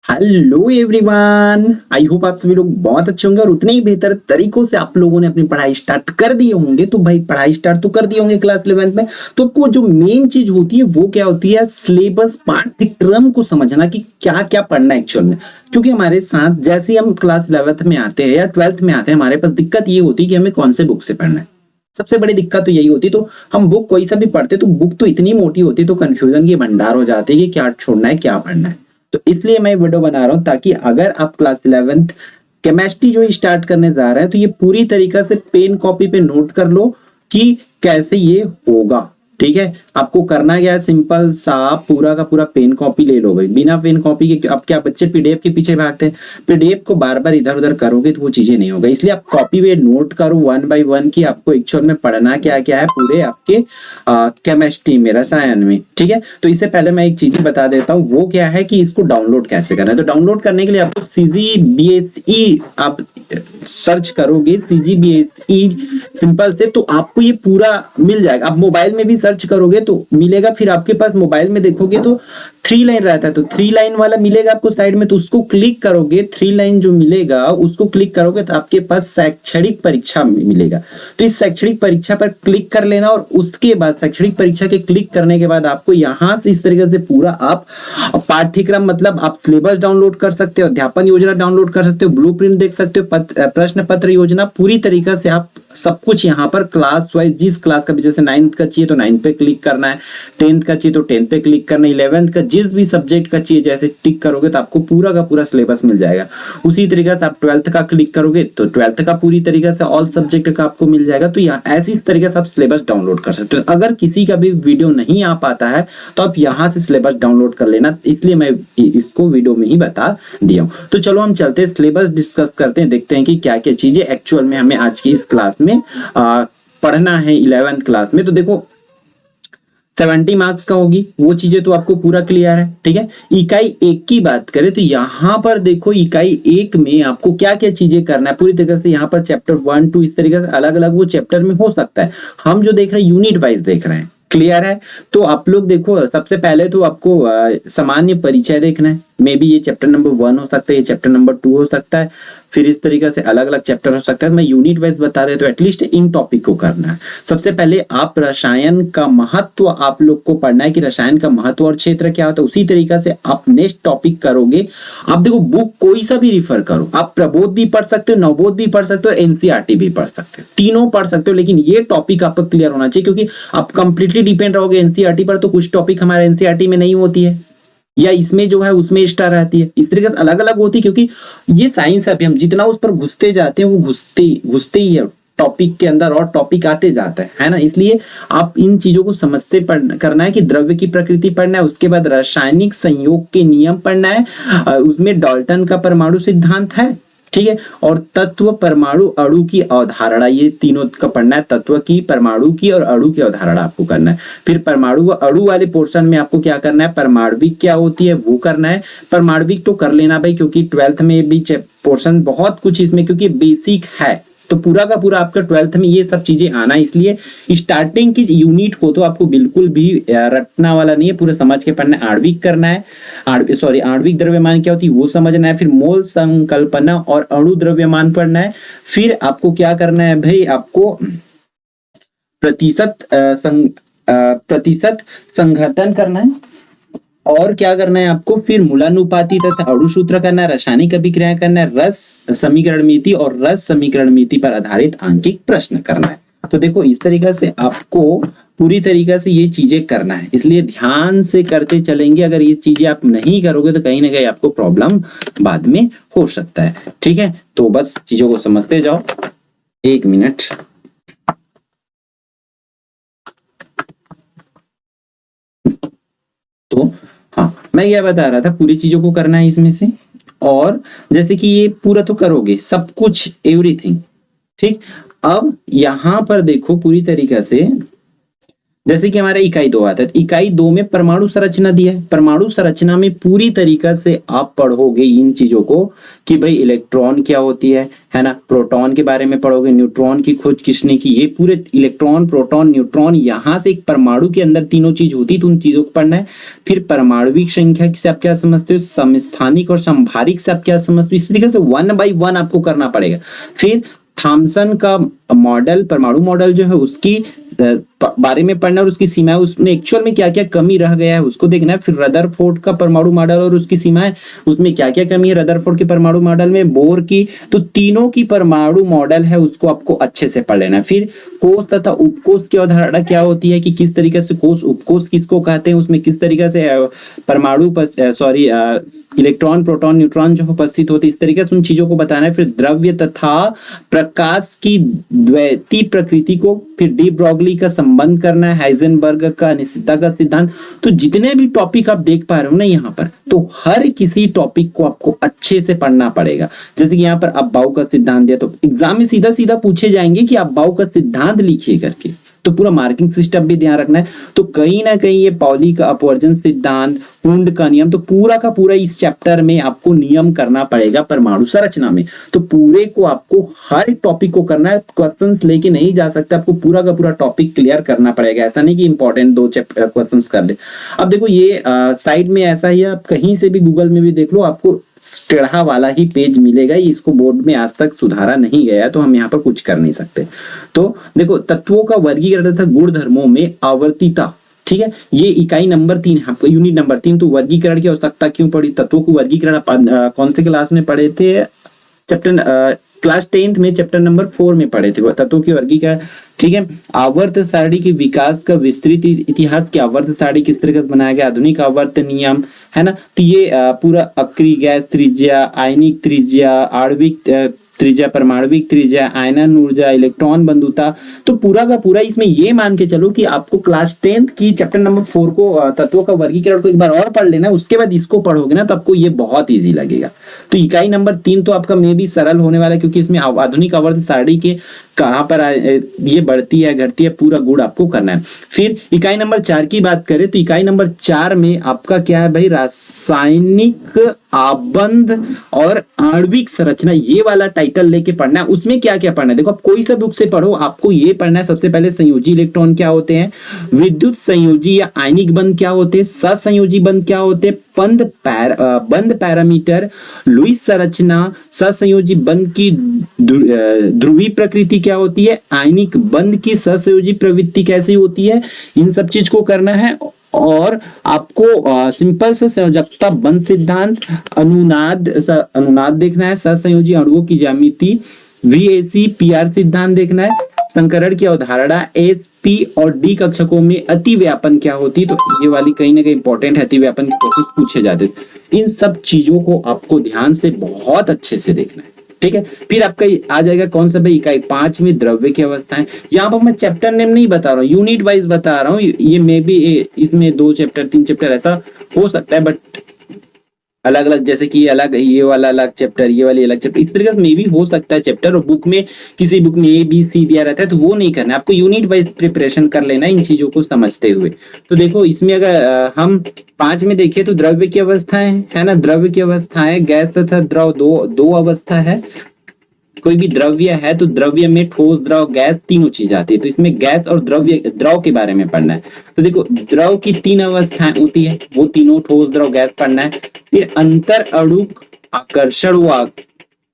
Hello everyone, I hope आप सभी लोग बहुत अच्छे होंगे और उतने ही बेहतर तरीकों से आप लोगों ने अपनी पढ़ाई स्टार्ट कर दिए होंगे। तो भाई पढ़ाई स्टार्ट तो कर दिए होंगे क्लास 11th में। तो आपको जो मेन चीज होती है वो क्या होती है? सिलेबस, पाठ्यक्रम को समझना कि क्या क्या पढ़ना है एक्चुअल में। क्योंकि हमारे साथ जैसे ही हम क्लास 11th में आते हैं या 12th में आते हैं, हमारे पास दिक्कत ये होती है कि हमें कौन से बुक से पढ़ना है। सबसे बड़ी दिक्कत तो यही होती है। तो हम बुक कोई सा भी पढ़ते तो बुक तो इतनी मोटी होती है, तो कंफ्यूजन की भंडार हो जाती है कि क्या छोड़ना है क्या पढ़ना है। तो इसलिए मैं वीडियो बना रहा हूं ताकि अगर आप क्लास 11th केमिस्ट्री जो स्टार्ट करने जा रहे हैं तो ये पूरी तरीका से पेन कॉपी पे नोट कर लो कि कैसे ये होगा। ठीक है, आपको करना क्या है, सिंपल सा पूरा का पूरा पेन कॉपी ले लो भाई। बिना पेन कॉपी के अब क्या बच्चे पीडीएफ के पीछे भागते हैं। पीडीएफ को बार बार इधर उधर करोगे तो वो चीजें नहीं होगा। इसलिए आप कॉपी पे नोट करो 1 by 1 कि आपको एक्चुअल में पढ़ना क्या क्या है पूरे आपके केमिस्ट्री में, रसायन में। ठीक है, तो इससे पहले मैं एक चीज बता देता हूँ, वो क्या है कि इसको डाउनलोड कैसे करना है। तो डाउनलोड करने के लिए आपको CGBSE आप सर्च करोगे, CGBSE सिंपल से, तो आपको ये पूरा मिल जाएगा। आप मोबाइल में भी सर्च करोगे तो मिलेगा। फिर आपके पास मोबाइल में देखोगे तो 3 लाइन रहता है, तो 3 लाइन वाला मिलेगा आपको साइड में, तो उसको क्लिक करोगे। 3 लाइन जो मिलेगा उसको क्लिक करोगे तो आपके पास शैक्षणिक परीक्षा मिलेगा। तो इस शैक्षणिक परीक्षा पर क्लिक कर लेना और उसके बाद शैक्षणिक परीक्षा के क्लिक करने के बाद आपको यहाँ से इस तरीके से पूरा आप पाठ्यक्रम, मतलब आप सिलेबस डाउनलोड कर सकते हो, अध्यापन योजना डाउनलोड कर सकते हो, ब्लूप्रिंट देख सकते हो, प्रश्न पत्र योजना, पूरी तरीका से आप सब कुछ यहाँ पर क्लास वाइज, जिस क्लास का भी, जैसे 9th का चाहिए तो 9th पे क्लिक करना है, 10th का चाहिए तो 10th पे क्लिक करना है, 11th का जिस भी सब्जेक्ट का चाहिए जैसे टिक करोगे तो आपको पूरा का पूरा सिलेबस मिल जाएगा। उसी तरीके से आप 12th का क्लिक करोगे तो 12th का पूरी तरीके से ऑल सब्जेक्ट का आपको मिल जाएगा। तो यहाँ ऐसी तरीके से आप सिलेबस डाउनलोड कर सकते हो। अगर किसी का भी वीडियो नहीं आ पाता है तो आप यहाँ से सिलेबस डाउनलोड कर लेना, इसलिए मैं इसको वीडियो में ही बता दिया हूँ। तो चलो हम चलते हैं, सिलेबस डिस्कस करते हैं, देखते हैं कि क्या क्या चीजें एक्चुअल में हमें आज की इस क्लास में पढ़ना है 11th क्लास में। तो देखो 70 मार्क्स का होगी, वो चीजें तो आपको पूरा क्लियर है। ठीक है, इकाई 1 की बात करें तो यहाँ पर देखो इकाई 1 में आपको क्या क्या चीजें करना है पूरी तरीके से। यहाँ पर चैप्टर 1 2 इस तरीके से अलग अलग वो चैप्टर में हो सकता है। हम जो देख रहे हैं यूनिट वाइज देख रहे हैं, क्लियर है। तो आप लोग देखो, सबसे पहले तो आपको सामान्य परिचय देखना है। मे बी ये चैप्टर नंबर 1 हो सकता है, ये चैप्टर नंबर 2 हो सकता है, फिर इस तरीके से अलग अलग चैप्टर हो सकता है। मैं यूनिट वाइज बता रहे तो एटलीस्ट इन टॉपिक को करना है। सबसे पहले आप रसायन का महत्व आप लोग को पढ़ना है कि रसायन का महत्व और क्षेत्र क्या होता है। उसी तरीके से आप नेक्स्ट टॉपिक करोगे। आप देखो बुक कोई सा भी रिफर करो, आप प्रबोध भी पढ़ सकते हो, नवबोध भी पढ़ सकते हो, एनसीईआरटी भी पढ़ सकते हो, तीनों पढ़ सकते हो। लेकिन ये टॉपिक आपका क्लियर होना चाहिए, क्योंकि आप कंप्लीटली डिपेंड रहोगे एनसीईआरटी पर तो कुछ टॉपिक हमारे एनसीईआरटी में नहीं होती है, या इसमें जो है उसमें एक्स्ट्रा रहती है। इस तरीके से अलग अलग होती है, क्योंकि ये साइंस है। अभी हम जितना उस पर घुसते जाते हैं वो घुसते घुसते ही है टॉपिक के अंदर, और टॉपिक आते जाता है ना। इसलिए आप इन चीजों को समझते करना है कि द्रव्य की प्रकृति पढ़ना है, उसके बाद रासायनिक संयोग के नियम पढ़ना है, उसमें डाल्टन का परमाणु सिद्धांत है। ठीक है, और तत्व, परमाणु, अणु की अवधारणा, ये तीनों का पढ़ना है। तत्व की, परमाणु की और अणु की अवधारणा आपको करना है। फिर परमाणु व अणु वाले पोर्शन में आपको क्या करना है, परमाणविक क्या होती है वो करना है। परमाणविक तो कर लेना भाई, क्योंकि 12th में भी पोर्शन बहुत कुछ इसमें, क्योंकि बेसिक है तो पूरा का पूरा आपका 12th में ये सब चीजें आना है। इसलिए स्टार्टिंग की यूनिट को तो आपको बिल्कुल भी रटना वाला नहीं है, पूरा समझ के पढ़ना है। आणविक करना है, आणविक द्रव्यमान क्या होती है वो समझना है। फिर मोल संकल्पना और अणु द्रव्यमान पढ़ना है। फिर आपको क्या करना है भाई, आपको प्रतिशत संघटन करना है। और क्या करना है आपको, फिर मूलानुपाती तथा अणु सूत्र करना है, रासायनिक अभिक्रिया करना है, रस समीकरण मिति और रस समीकरण मिति पर आधारित आंकिक प्रश्न करना है। तो देखो इस तरीके से आपको पूरी तरीके से ये चीजें करना है, इसलिए ध्यान से करते चलेंगे। अगर ये चीजें आप नहीं करोगे तो कहीं ना कहीं आपको प्रॉब्लम बाद में हो सकता है। ठीक है, तो बस चीजों को समझते जाओ। 1 मिनट। तो हाँ, मैं यह बता रहा था पूरी चीजों को करना है इसमें से। और जैसे कि ये पूरा तो करोगे सब कुछ, एवरीथिंग। ठीक, अब यहां पर देखो पूरी तरीके से जैसे कि हमारा इकाई 2 आता है, तो इकाई 2 में परमाणु संरचना दिया है। परमाणु संरचना में पूरी तरीका से आप पढ़ोगे इन चीजों को कि भाई इलेक्ट्रॉन क्या होती है ना, प्रोटॉन के बारे में पढ़ोगे, न्यूट्रॉन की खोज किसने की, ये पूरे इलेक्ट्रॉन प्रोटॉन न्यूट्रॉन, यहाँ से एक परमाणु के अंदर तीनों चीज होती है, तो उन चीजों को पढ़ना है। फिर परमाणुविक संख्या से आप क्या समझते हो, समस्थानिक और संभारिक से आप क्या समझते हो, इस तरीके से 1 बाय 1 आपको करना पड़ेगा। फिर थॉमसन का मॉडल, परमाणु मॉडल जो है उसकी बारे में पढ़ना और उसकी सीमाएं, उसमें एक्चुअल में क्या क्या कमी रह गया है उसको देखना है। फिर रदरफोर्ड का परमाणु मॉडल और उसकी सीमाएं, उसमें क्या क्या कमी है रदरफोर्ड के परमाणु मॉडल में, बोर की, तो तीनों की परमाणु मॉडल है उसको आपको अच्छे से पढ़ लेना है। फिर कोष तथा उपकोष की अवधारणा क्या होती है कि किस तरीके से कोष उपकोष किसको कहते हैं, उसमें किस तरीके से परमाणु इलेक्ट्रॉन प्रोटॉन न्यूट्रॉन जो उपस्थित होते हैं, इस तरीके से उन चीजों को बताना है। फिर द्रव्य तथा प्रकाश की द्वैती प्रकृति को, फिर डी ब्रॉगली का संबंध करना है, हाइजेनबर्ग का अनिश्चितता का सिद्धांत। तो जितने भी टॉपिक आप देख पा रहे हो ना यहाँ पर, तो हर किसी टॉपिक को आपको अच्छे से पढ़ना पड़ेगा। जैसे कि यहाँ पर अब्बाउ का सिद्धांत दिया, तो एग्जाम में सीधा सीधा पूछे जाएंगे कि अब्बाउ का सिद्धांत लिखिए करके, तो पूरा मार्किंग सिस्टम भी ध्यान रखना है। तो कहीं ना कहीं ये पाउली का अपवर्जन सिद्धांत, हुंड का नियम, तो पूरा का पूरा इस चैप्टर में आपको नियम करना पड़ेगा परमाणु संरचना में। तो पूरे को आपको हर टॉपिक को करना है, क्वेश्चंस लेके नहीं जा सकते, आपको पूरा का पूरा टॉपिक क्लियर करना पड़ेगा। ऐसा नहीं कि इंपॉर्टेंट 2 चैप्टर क्वेश्चंस कर ले। अब देखो ये साइड में ऐसा ही है, आप कहीं से भी गूगल में भी देख लो, आपको टेढ़ा वाला ही पेज मिलेगा, इसको बोर्ड में आज तक सुधारा नहीं गया, तो हम यहाँ पर कुछ कर नहीं सकते। तो देखो तत्वों का वर्गीकरण तथा गुण धर्मों में आवर्तिता, ठीक है, ये इकाई नंबर 3 आपका यूनिट नंबर 3। तो वर्गीकरण की आवश्यकता क्यों पड़ी, तत्वों को वर्गीकरण कौन से क्लास में पढ़े थे, चैप्टर क्लास 10th में चैप्टर नंबर 4 में पढ़े थे तत्वों की वर्गीकरण, ठीक है। आवर्त सारणी के विकास का विस्तृत इतिहास, की आवर्त सारणी किस तरह से बनाया गया, आधुनिक आवर्त नियम, है ना। तो ये पूरा अक्रिय गैस त्रिज्या, आयनिक त्रिज्या, आणविक त्रिज्या, परमाणविक त्रिज्या, आयनन ऊर्जा, इलेक्ट्रॉन बंधुता, तो पूरा का पूरा इसमें ये मान के चलो कि आपको क्लास 10th की चैप्टर नंबर 4 को, तत्वों का वर्गीकरण को एक बार और पढ़ लेना, उसके बाद इसको पढ़ोगे ना तो आपको ये बहुत इजी लगेगा। तो इकाई नंबर 3 तो आपका मे भी सरल होने वाला है, क्योंकि इसमें आधुनिक आवर्त सारणी के कहां पर ये बढ़ती है घटती है, पूरा गुण आपको करना है। फिर इकाई नंबर 4 की बात करें तो इकाई नंबर 4 में आपका क्या है भाई, रासायनिक आबंध और आणविक संरचना, ये वाला टाइटल लेके पढ़ना है। उसमें क्या क्या पढ़ना है, देखो आप कोई सा बुक से पढ़ो, आपको ये पढ़ना है सबसे पहले संयोजी इलेक्ट्रॉन क्या होते हैं, विद्युत संयोजी या आयनिक बंध क्या होते हैं, ससंयोजी बंध क्या होते हैं, बंध पैरामीटर, लुईस संरचना, ससंयोजी बंध की ध्रुवीय प्रकृति क्या होती है, आयनिक बंध की ससंयोजी प्रवृत्ति कैसी होती है, इन सब चीज को करना है। और आपको सिंपल से संयोजकता बंध सिद्धांत, अनुनाद देखना है, सहसंयोजी अणुओं की ज्यामिति, VAC PR सिद्धांत देखना है, संकरण की अवधारणा, S P और D कक्षकों में अतिव्यापन क्या होती है, तो ये वाली कहीं ना कहीं इंपॉर्टेंट है, अतिव्यापन के क्वेश्चन पूछे जाते। इन सब चीजों को आपको ध्यान से बहुत अच्छे से देखना है, ठीक है। फिर आपका आ जाएगा कौन सा भाई, इकाई 5 में द्रव्य की अवस्थाएं। यहाँ पर मैं चैप्टर नेम नहीं बता रहा हूँ, यूनिट वाइज बता रहा हूँ, ये मे भी इसमें 2 चैप्टर 3 चैप्टर ऐसा हो सकता है, बट अलग अलग, जैसे कि अलग ये वाला अलग चैप्टर, ये वाली अलग चैप्टर, इस तरीके से मे भी हो सकता है चैप्टर। और बुक में किसी बुक में ABC दिया रहता है, तो वो नहीं करना है, आपको यूनिट वाइज प्रिपरेशन कर लेना इन चीजों को समझते हुए। तो देखो इसमें अगर हम 5 में देखिए तो द्रव्य की अवस्थाएं है ना, द्रव्य की अवस्थाएं गैस तथा द्रव, दो अवस्था है। कोई भी द्रव्य है तो द्रव्य में ठोस द्रव गैस तीनों चीज आती है, तो इसमें गैस और द्रव के बारे में पढ़ना है। तो देखो द्रव की 3 अवस्थाएं होती है, वो तीनों ठोस द्रव गैस पढ़ना है। फिर अंतर अणुक आकर्षण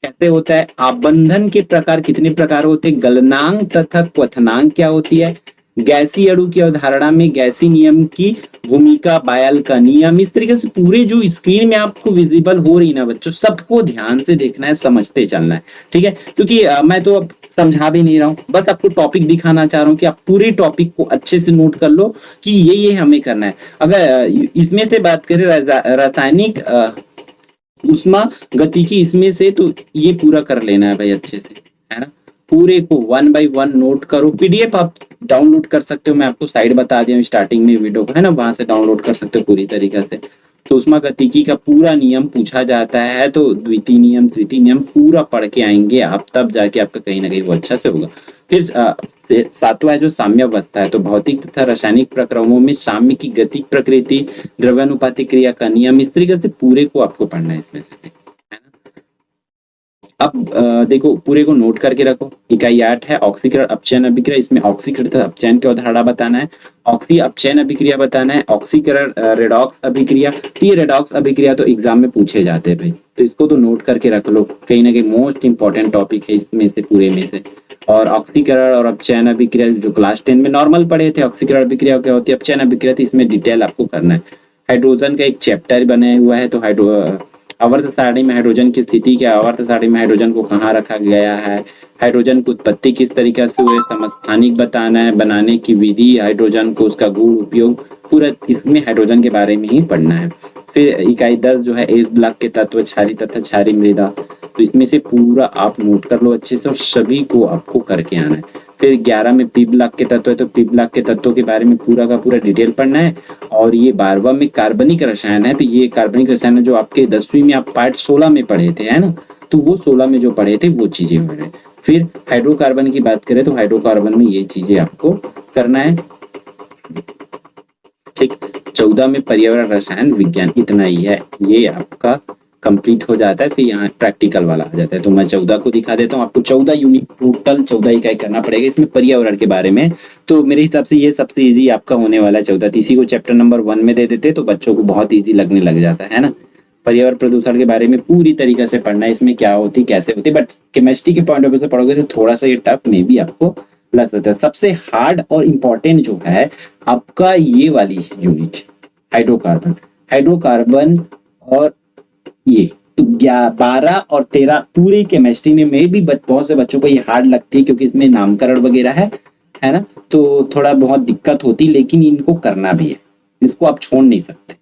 कैसे होता है, आबंधन के प्रकार कितने प्रकार होते हैं, गलनांक तथा क्वथनांक क्या होती है, गैसी अणु की अवधारणा में गैसी नियम की भूमिका, बायल का नियम। इस तरीके से पूरे जो स्क्रीन में आपको विजिबल हो रही ना बच्चों, सबको ध्यान से देखना है, समझते चलना है, ठीक है। क्योंकि मैं तो अब समझा भी नहीं रहा हूँ, बस आपको टॉपिक दिखाना चाह रहा हूँ कि आप पूरे टॉपिक को अच्छे से नोट कर लो कि ये हमें करना है। अगर इसमें से बात करें रासायनिक उष्मा गतिकी, इसमें से तो ये पूरा कर लेना है भाई अच्छे से, है ना। पूरे को 1 by 1 नोट करो। PDF आप डाउनलोड कर सकते हो, मैं आपको साइड बता दिया स्टार्टिंग में वीडियो को, है ना, वहां से डाउनलोड कर सकते हो पूरी तरीके से। तो उष्मागतिकी का पूरा नियम पूछा जाता है, तो द्वितीय नियम तृतीय नियम पूरा पढ़ के आएंगे आप, तब जाके आपका कहीं ना कहीं वो अच्छा से होगा। फिर सातवां है जो साम्यावस्था है, तो भौतिक तथा रासायनिक प्रक्रमों में साम्य की गति प्रकृति द्रव्यानुपातिक क्रिया का नियम, इस तरीके से पूरे को आपको पढ़ना है इसमें से, है ना। अब देखो पूरे को नोट करके रखो। इकाई 8 है ऑक्सीकरण अपचयन अभिक्रिया, इसमें ऑक्सीकरण तथा अपचयन की अवधारणा बताना है, ऑक्सी अपचयन अभिक्रिया बताना है, ऑक्सीकरण रेडॉक्स अभिक्रिया। तो ये रेडॉक्स अभिक्रिया तो एग्जाम में पूछे जाते हैं भाई, तो इसको तो नोट करके रख लो, कहीं ना कहीं मोस्ट इंपॉर्टेंट टॉपिक है इसमें से, पूरे में से। और ऑक्सीकरण और अपचयन अभिक्रिया जो क्लास 10 में नॉर्मल पढ़े थे, ऑक्सीकरण अभिक्रिया क्या होती है, अपचयन अभिक्रिया थी, इसमें डिटेल आपको करना है। हाइड्रोजन का एक चैप्टर बना हुआ है, तो आवर्त सारणी में हाइड्रोजन की स्थिति क्या, आवर्त सारणी में हाइड्रोजन को कहाँ रखा गया है, हाइड्रोजन की उत्पत्ति किस तरीके से हुए, समस्थानिक बताना है, बनाने की विधि, हाइड्रोजन को उसका गुण उपयोग, पूरा इसमें हाइड्रोजन के बारे में ही पढ़ना है। फिर इकाई 10 जो है एस ब्लॉक के तत्व, क्षारीय तथा क्षारीय मृदा, तो इसमें से पूरा आप नोट कर लो अच्छे से और सभी को आपको करके आना है। फिर 11 में पी ब्लॉक के तत्व है, तो पी ब्लॉक के तत्वों के बारे में पूरा का पूरा डिटेल पढ़ना है। और ये 12वां में कार्बनिक रसायन है, तो ये कार्बनिक रसायन है जो आपके 10वीं में आप पार्ट 16 में पढ़े थे, है ना, तो वो 16 में जो पढ़े थे वो चीजें हो रहे हैं। फिर हाइड्रोकार्बन की बात करें तो हाइड्रोकार्बन में ये चीजें आपको करना है, ठीक। 14 में पर्यावरण रसायन विज्ञान, इतना ही है, ये आपका कंप्लीट हो जाता है। फिर यहाँ प्रैक्टिकल वाला आ जाता है, तो मैं 14 को दिखा देता हूँ आपको। 14 यूनिट टोटल 14 इकाई करना पड़ेगा इसमें पर्यावरण के बारे में, तो मेरे हिसाब से ये सबसे इजी आपका होने वाला है 14। इसी को चैप्टर नंबर 1 में दे देते तो बच्चों को बहुत ईजी लगने लग जाता है ना। पर्यावरण प्रदूषण के बारे में पूरी तरीके से पढ़ना है, इसमें क्या होती कैसे होती, बट केमिस्ट्री के पॉइंट ऑफ व्यू से पढ़ोगे तो थोड़ा सा ये टफ में भी आपको लग सकता है। सबसे हार्ड और इम्पोर्टेंट जो है आपका ये वाली यूनिट हाइड्रोकार्बन, हाइड्रोकार्बन और ये तो 12 और 13 पूरे केमिस्ट्री में भी बहुत से बच्चों को ये हार्ड लगती है, क्योंकि इसमें नामकरण वगैरह है ना, तो थोड़ा बहुत दिक्कत होती, लेकिन इनको करना भी है, इसको आप छोड़ नहीं सकते,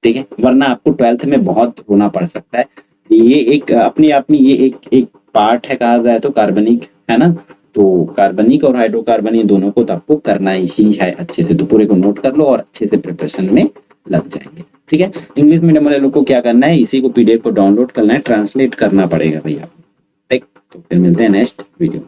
ठीक है, वरना आपको 12th में बहुत रोना पड़ सकता है। ये एक अपने आप में ये एक पार्ट है, कहा जाए तो कार्बनिक, है ना, तो कार्बनिक और हाइड्रोकार्बन ये दोनों को तो आपको करना ही है अच्छे से, तो पूरे को नोट कर लो और अच्छे से प्रिपरेशन में लग जाएंगे, ठीक है। इंग्लिश मीडियम वाले लोग को क्या करना है, इसी को पीडीएफ को डाउनलोड करना है, ट्रांसलेट करना पड़ेगा भैया, ठीक। तो फिर मिलते हैं नेक्स्ट वीडियो।